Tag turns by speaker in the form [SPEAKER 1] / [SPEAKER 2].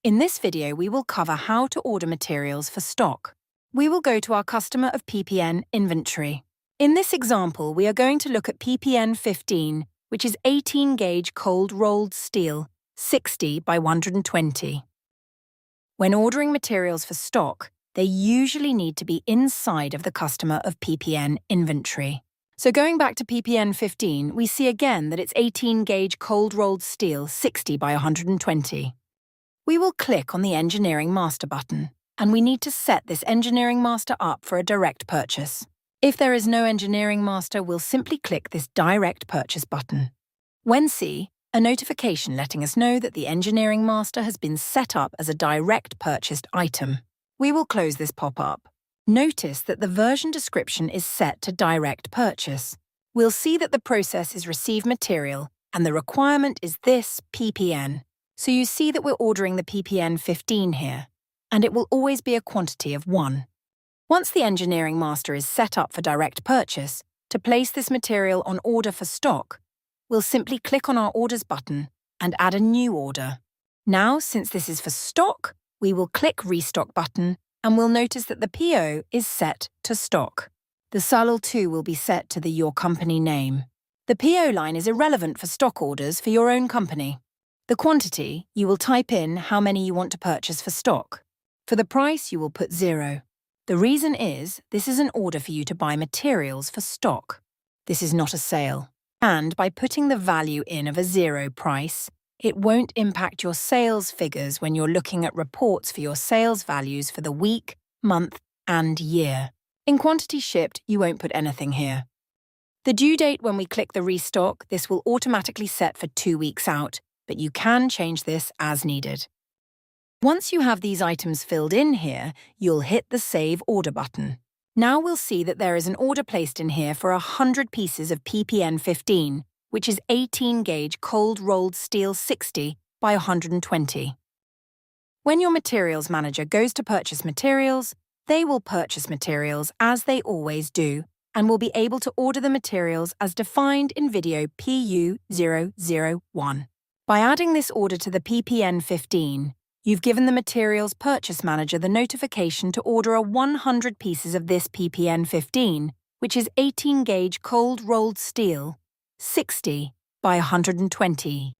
[SPEAKER 1] In this video, we will cover how to order materials for stock. We will go to our customer of PPN inventory. In this example, we are going to look at PPN 15, which is 18-gauge cold rolled steel, 60 by 120. When ordering materials for stock, they usually need to be inside of the customer of PPN inventory. So going back to PPN 15, we see again that it's 18-gauge cold rolled steel, 60 by 120. We will click on the Engineering Master button, and we need to set this Engineering Master up for a direct purchase. If there is no Engineering Master, we'll simply click this Direct Purchase button. When see a notification letting us know that the Engineering Master has been set up as a direct purchased item. We will close this pop-up. Notice that the version description is set to Direct Purchase. We'll see that the process is receive material, and the requirement is this PPN. So you see that we're ordering the PPN 15 here, and it will always be a quantity of 1. Once the Engineering Master is set up for direct purchase, to place this material on order for stock, we'll simply click on our Orders button and add a new order. Now, since this is for stock, we will click Restock button, and we'll notice that the PO is set to stock. The SALL too will be set to the Your Company name. The PO line is irrelevant for stock orders for your own company. The quantity, you will type in how many you want to purchase for stock. For the price, you will put 0. The reason is, this is an order for you to buy materials for stock. This is not a sale. And by putting the value in of a 0 price, it won't impact your sales figures when you're looking at reports for your sales values for the week, month, and year. In quantity shipped, you won't put anything here. The due date when we click the restock, this will automatically set for 2 weeks out, but you can change this as needed. Once you have these items filled in here, you'll hit the Save Order button. Now we'll see that there is an order placed in here for 100 pieces of PPN 15, which is 18-gauge cold rolled steel 60 by 120. When your materials manager goes to purchase materials, they will purchase materials as they always do, and will be able to order the materials as defined in video PU001. By adding this order to the PPN 15, you've given the Materials Purchase Manager the notification to order 100 pieces of this PPN 15, which is 18-gauge cold rolled steel, 60 by 120.